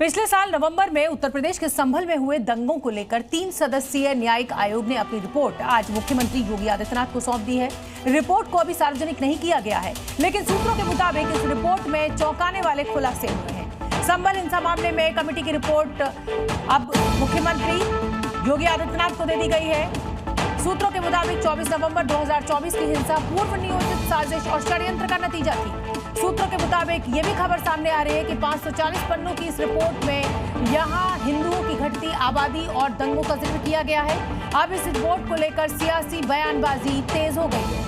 पिछले साल नवंबर में उत्तर प्रदेश के संभल में हुए दंगों को लेकर 3 सदस्यीय न्यायिक आयोग ने अपनी रिपोर्ट आज मुख्यमंत्री योगी आदित्यनाथ को सौंप दी है। रिपोर्ट को अभी सार्वजनिक नहीं किया गया है, लेकिन सूत्रों के मुताबिक इस रिपोर्ट में चौंकाने वाले खुलासे हुए हैं। संभल हिंसा मामले में कमेटी की रिपोर्ट अब मुख्यमंत्री योगी आदित्यनाथ को दे दी गई है। सूत्रों के मुताबिक 24 नवंबर 2024 की हिंसा पूर्व नियोजित साजिश और षड्यंत्र का नतीजा थी। सूत्रों के मुताबिक ये भी खबर सामने आ रही है कि 540 पन्नों की इस रिपोर्ट में यहां हिंदुओं की घटती आबादी और दंगों का जिक्र किया गया है। अब इस रिपोर्ट को लेकर सियासी बयानबाजी तेज हो गई है।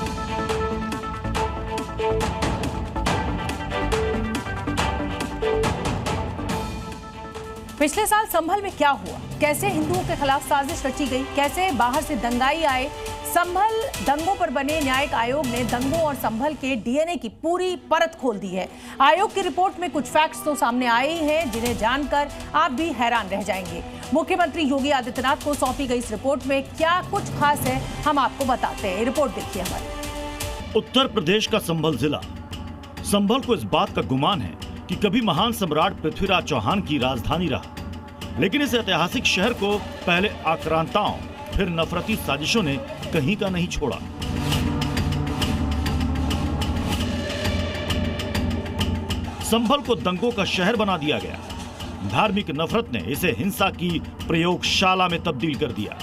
पिछले साल संभल में क्या हुआ, कैसे हिंदुओं के खिलाफ साजिश रची गई, कैसे बाहर से दंगाई आए। संभल दंगों पर बने न्यायिक आयोग ने दंगों और संभल के डीएनए की पूरी परत खोल दी है। आयोग की रिपोर्ट में कुछ फैक्ट्स तो सामने आए ही हैं, जिन्हें जानकर आप भी हैरान रह जाएंगे। मुख्यमंत्री योगी आदित्यनाथ को सौंपी गई इस रिपोर्ट में क्या कुछ खास है, हम आपको बताते हैं। रिपोर्ट देखिए हमारी। उत्तर प्रदेश का संभल जिला। संभल को इस बात का गुमान है कि कभी महान सम्राट पृथ्वीराज चौहान की राजधानी रहा, लेकिन इस ऐतिहासिक शहर को पहले आक्रांताओं फिर नफरती साजिशों ने कहीं का नहीं छोड़ा। संभल को दंगों का शहर बना दिया गया। धार्मिक नफरत ने इसे हिंसा की प्रयोगशाला में तब्दील कर दिया।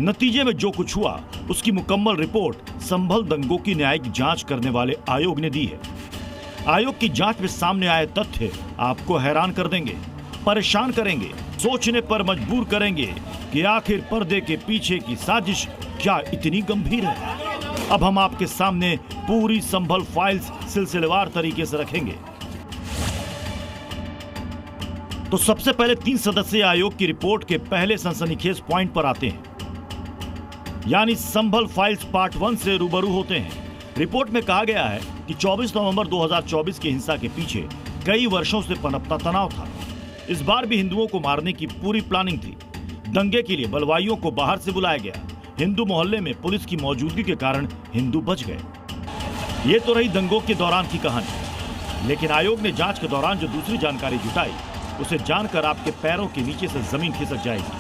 नतीजे में जो कुछ हुआ उसकी मुकम्मल रिपोर्ट संभल दंगों की न्यायिक जांच करने वाले आयोग ने दी है। आयोग की जांच में सामने आए तथ्य आपको हैरान कर देंगे, परेशान करेंगे, सोचने पर मजबूर करेंगे कि आखिर पर्दे के पीछे की साजिश क्या इतनी गंभीर है। अब हम आपके सामने पूरी संभल फाइल्स सिलसिलेवार तरीके से रखेंगे। तो सबसे पहले 3 सदस्यीय आयोग की रिपोर्ट के पहले सनसनीखेज पॉइंट पर आते हैं, यानी संभल फाइल्स पार्ट 1 से रूबरू होते हैं। रिपोर्ट में कहा गया है कि 24 नवंबर 2024 की हिंसा के पीछे कई वर्षों से पनपता तनाव था। इस बार भी हिंदुओं को मारने की पूरी प्लानिंग थी। दंगे के लिए बलवाइयों को बाहर से बुलाया गया। हिंदू मोहल्ले में पुलिस की मौजूदगी के कारण हिंदू बच गए। ये तो रही दंगों के दौरान की कहानी, लेकिन आयोग ने जांच के दौरान जो दूसरी जानकारी जुटाई उसे जानकर आपके पैरों के नीचे से जमीन खिसक जाएगी।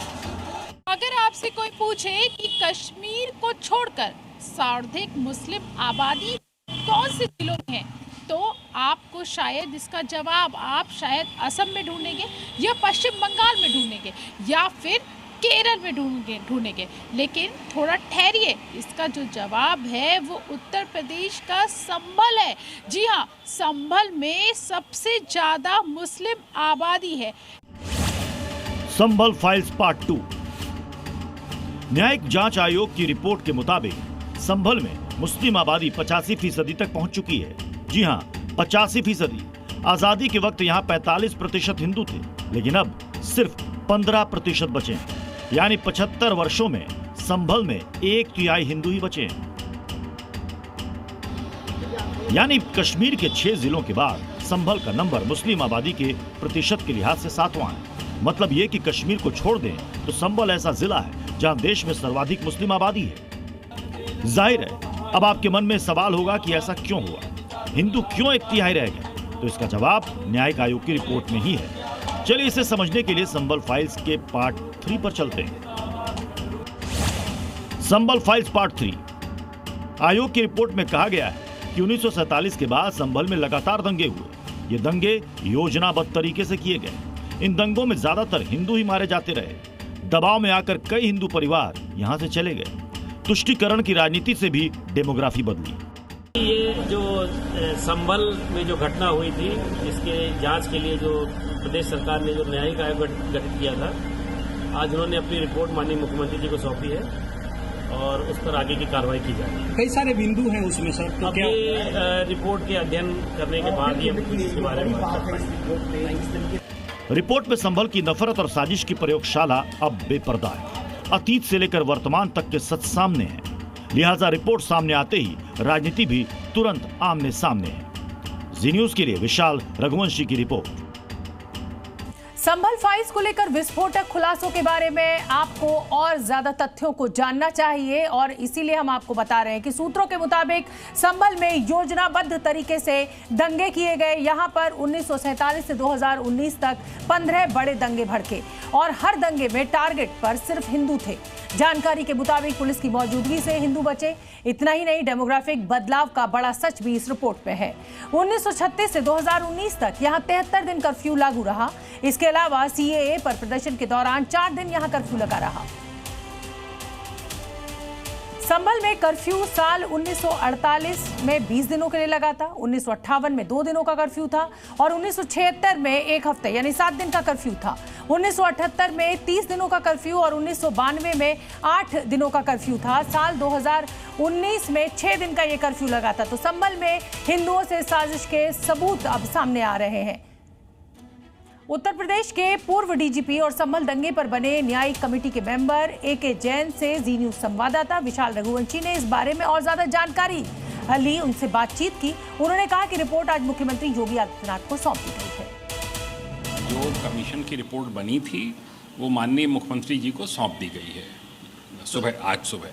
अगर आपसे कोई पूछे कि कश्मीर को छोड़कर सर्वाधिक मुस्लिम आबादी कौन से जिलों में है, तो आपको शायद इसका जवाब आप शायद असम में ढूंढेंगे या पश्चिम बंगाल में ढूंढेंगे या फिर केरल में ढूंढेंगे। लेकिन थोड़ा ठहरिए, इसका जो जवाब है वो उत्तर प्रदेश का संभल है। जी हाँ, संभल में सबसे ज्यादा मुस्लिम आबादी है। संभल फाइल्स पार्ट 2। न्यायिक जांच आयोग की रिपोर्ट के मुताबिक संभल में मुस्लिम आबादी 85% तक पहुंच चुकी है। जी हाँ, 85%। आजादी के वक्त यहाँ 45% हिंदू थे, लेकिन अब सिर्फ 15% बचे हैं। यानी 75 वर्षों में संभल में 1/3 हिंदू ही बचे हैं। यानी कश्मीर के 6 जिलों के बाद संभल का नंबर मुस्लिम आबादी के प्रतिशत के लिहाज से 7वां है। मतलब ये कि कश्मीर को छोड़ दें तो संभल ऐसा जिला है जहां देश में सर्वाधिक मुस्लिम आबादी है। जाहिर है, अब आपके मन में सवाल होगा कि ऐसा क्यों हुआ, हिंदू क्यों 1/3 रह गए। तो इसका जवाब न्यायिक आयोग की रिपोर्ट में ही है। चलिए इसे समझने के लिए संभल फाइल्स के पार्ट 3 पर चलते हैं। संभल फाइल्स पार्ट 3। आयोग की रिपोर्ट में कहा गया है कि 1947 के बाद संभल में लगातार दंगे हुए। ये दंगे योजनाबद्ध तरीके से किए गए। इन दंगों में ज्यादातर हिंदू ही मारे जाते रहे। दबाव में आकर कई हिंदू परिवार यहाँ से चले गए। तुष्टीकरण की राजनीति से भी डेमोग्राफी बदली। ये जो संभल में जो घटना हुई थी, इसके जांच के लिए जो प्रदेश सरकार ने जो न्यायिक आयोग गठित किया था, आज उन्होंने अपनी रिपोर्ट माननीय मुख्यमंत्री जी को सौंपी है और उस पर आगे की कार्रवाई की जाएगी। कई सारे बिंदु हैं उसमें सर, तो क्या रिपोर्ट के अध्ययन करने के बाद ही हम इसके बारे में बात कर पाएंगे। रिपोर्ट में संभल की नफरत और साजिश की प्रयोगशाला अब बेपर्दा है। अतीत से लेकर वर्तमान तक के सच सामने है। लिहाजा रिपोर्ट सामने आते ही राजनीति भी तुरंत आमने सामने है। जी न्यूज के लिए विशाल रघुवंशी की रिपोर्ट। संभल फाइल्स को लेकर विस्फोटक खुलासों के बारे में आपको और ज्यादा तथ्यों को जानना चाहिए और इसीलिए हम आपको बता रहे हैं कि सूत्रों के मुताबिक संभल में योजनाबद्ध तरीके से दंगे किए गए। यहां पर 1947 से 2019 तक 15 बड़े दंगे भड़के और हर दंगे में टारगेट पर सिर्फ हिंदू थे। जानकारी के मुताबिक पुलिस की मौजूदगी से हिंदू बचे। इतना ही नहीं, डेमोग्राफिक बदलाव का बड़ा सच भी इस रिपोर्ट में है। 1936 से 2019 तक यहां 73 दिन कर्फ्यू लागू रहा। इसके अलावा सीएए पर प्रदर्शन के दौरान 4 दिन यहां कर्फ्यू लगा रहा। संभल में कर्फ्यू साल 1948 में 20 दिनों के लिए लगा था, 1958 में 2 दिनों का कर्फ्यू था और 1976 में 1 हफ्ते यानी 7 दिन का कर्फ्यू था। 1978 में 30 दिनों का कर्फ्यू और 1992 में 8 दिनों का कर्फ्यू था। साल 2019 में 6 दिन का ये कर्फ्यू लगा था। तो संभल में हिंदुओं से साजिश के सबूत अब सामने आ रहे हैं। उत्तर प्रदेश के पूर्व डीजीपी और संभल दंगे पर बने न्यायिक कमेटी के मेंबर एके जैन से जी न्यूज संवाददाता विशाल रघुवंशी ने इस बारे में और ज्यादा जानकारी ली, उनसे बातचीत की। उन्होंने कहा कि रिपोर्ट आज मुख्यमंत्री योगी आदित्यनाथ को सौंप दी गई है। जो कमीशन की रिपोर्ट बनी थी वो माननीय मुख्यमंत्री जी को सौंप दी गई है आज सुबह।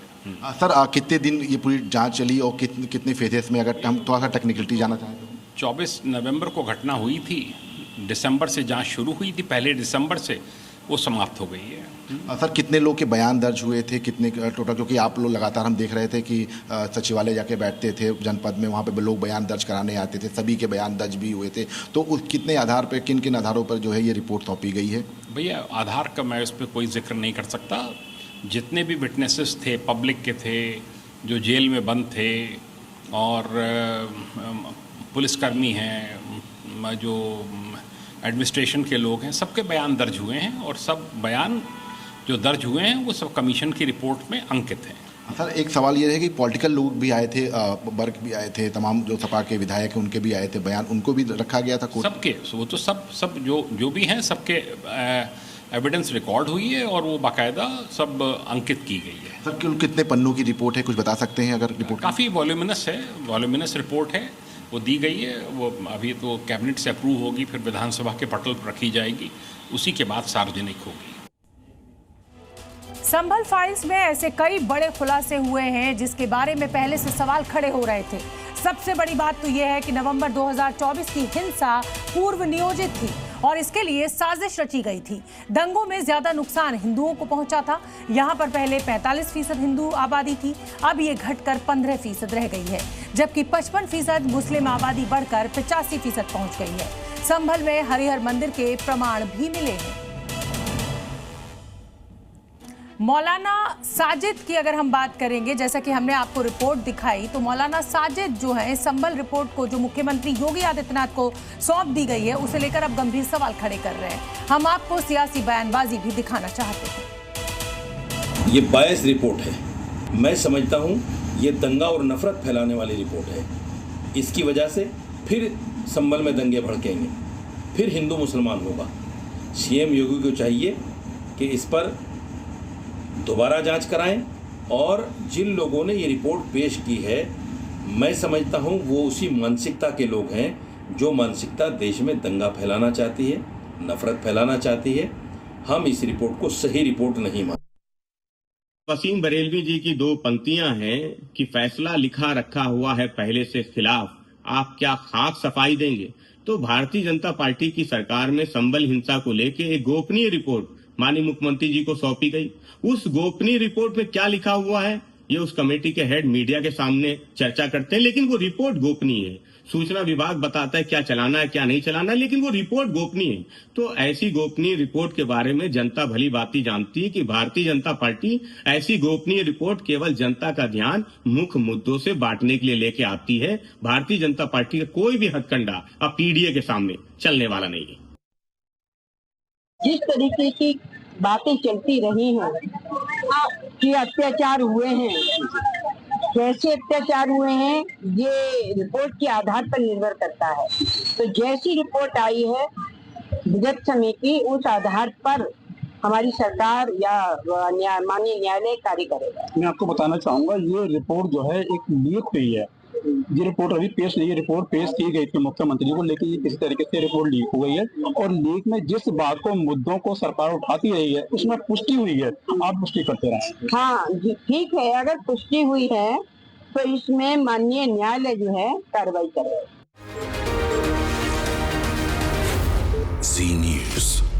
सर, कितने दिन ये पूरी जांच चली और कितने फेजेस में, अगर हम थोड़ा सा टेक्निकलिटी जानना चाहें तो? 24 नवंबर को घटना हुई थी, दिसंबर से जांच शुरू हुई थी, पहले दिसंबर से वो समाप्त हो गई है। सर, कितने लोग के बयान दर्ज हुए थे, कितने टोटल? क्योंकि आप लोग लगातार हम देख रहे थे कि सचिवालय जाके बैठते थे जनपद में, वहाँ पे लोग बयान दर्ज कराने आते थे, सभी के बयान दर्ज भी हुए थे। तो कितने आधार पर, किन किन आधारों पर जो है ये रिपोर्ट सौंपी गई है? भैया, आधार का मैं उस पर कोई जिक्र नहीं कर सकता। जितने भी विटनेसेस थे, पब्लिक के थे, जो जेल में बंद थे और पुलिसकर्मी हैं, जो एडमिनिस्ट्रेशन के लोग हैं, सबके बयान दर्ज हुए हैं और सब बयान जो दर्ज हुए हैं वो सब कमीशन की रिपोर्ट में अंकित हैं। सर, एक सवाल ये है कि पॉलिटिकल लोग भी आए थे, वर्ग भी आए थे, तमाम जो सपा के विधायक हैं उनके भी आए थे बयान, उनको भी रखा गया था कोर्ट? सबके, वो तो सब जो भी हैं सबके एविडेंस रिकॉर्ड हुई है और वो बाकायदा सब अंकित की गई है। सर, कितने पन्नों की रिपोर्ट है, कुछ बता सकते हैं अगर रिपोर्ट? काफ़ी वॉल्यूमिनस है, वॉल्यूमिनस रिपोर्ट है, वो दी गई है। वो अभी तो कैबिनेट से अप्रूव होगी, फिर विधानसभा के पटल पर रखी जाएगी, उसी के बाद सार्वजनिक होगी। संभल फाइल्स में ऐसे कई बड़े खुलासे हुए हैं जिसके बारे में पहले से सवाल खड़े हो रहे थे। सबसे बड़ी बात तो यह है कि नवंबर 2024 की हिंसा पूर्व नियोजित थी और इसके लिए साजिश रची गई थी। दंगों में ज्यादा नुकसान हिंदुओं को पहुंचा था। यहां पर पहले 45% हिंदू आबादी थी, अब ये घटकर 15% रह गई है, जबकि 55% मुस्लिम आबादी बढ़कर 85% पहुंच गई है। संभल में हरिहर मंदिर के प्रमाण भी मिले हैं। मौलाना साजिद की अगर हम बात करेंगे, जैसा कि हमने आपको रिपोर्ट दिखाई, तो मौलाना साजिद जो है संभल रिपोर्ट को जो मुख्यमंत्री योगी आदित्यनाथ को सौंप दी गई है उसे लेकर अब गंभीर सवाल खड़े कर रहे हैं। हम आपको सियासी बयानबाजी भी दिखाना चाहते हैं। ये बायस रिपोर्ट है। मैं समझता हूँ ये दंगा और नफरत फैलाने वाली रिपोर्ट है। इसकी वजह से फिर संभल में दंगे भड़केंगे, फिर हिंदू मुसलमान होगा। सीएम योगी को चाहिए कि इस पर दोबारा जांच कराएं और जिन लोगों ने ये रिपोर्ट पेश की है, मैं समझता हूं वो उसी मानसिकता के लोग हैं जो मानसिकता देश में दंगा फैलाना चाहती है, नफरत फैलाना चाहती है। हम इस रिपोर्ट को सही रिपोर्ट नहीं मानते। वसीम बरेलवी जी की 2 पंक्तियां हैं कि फैसला लिखा रखा हुआ है पहले से खिलाफ, आप क्या खाक सफाई देंगे? तो भारतीय जनता पार्टी की सरकार में संभल हिंसा को लेकर एक गोपनीय रिपोर्ट माननीय मुख्यमंत्री जी को सौंपी गई। उस गोपनीय रिपोर्ट में क्या लिखा हुआ है ये उस कमेटी के हेड मीडिया के सामने चर्चा करते हैं, लेकिन वो रिपोर्ट गोपनीय है। सूचना विभाग बताता है क्या चलाना है क्या नहीं चलाना है, लेकिन वो रिपोर्ट गोपनीय है। तो ऐसी गोपनीय रिपोर्ट के बारे में जनता भली भांति जानती है कि भारतीय जनता पार्टी ऐसी गोपनीय रिपोर्ट केवल जनता का ध्यान मुख्य मुद्दों से बांटने के लिए लेके आती है। भारतीय जनता पार्टी का कोई भी हथकंडा अब पीडीए के सामने चलने वाला नहीं है। जिस तरीके की बातें चलती रही हैं कि अत्याचार हुए हैं, कैसे अत्याचार हुए हैं ये रिपोर्ट के आधार पर निर्भर करता है। तो जैसी रिपोर्ट आई है विगत समिति, उस आधार पर हमारी सरकार या माननीय न्यायालय कार्य करेगा। मैं आपको बताना चाहूंगा ये रिपोर्ट जो है एक लीक हुई है ये रिपोर्ट अभी पेश नहीं, ये रिपोर्ट पेश की गई थी मुख्यमंत्री को, लेकिन ये किसी तरीके से रिपोर्ट लीक हो गई है और लीक में जिस बात को मुद्दों को सरकार उठाती रही है उसमें पुष्टि हुई है। आप पुष्टि करते रहे। हाँ ठीक है, अगर पुष्टि हुई है तो इसमें माननीय न्यायालय जो है कार्रवाई करे। जी न्यूज़।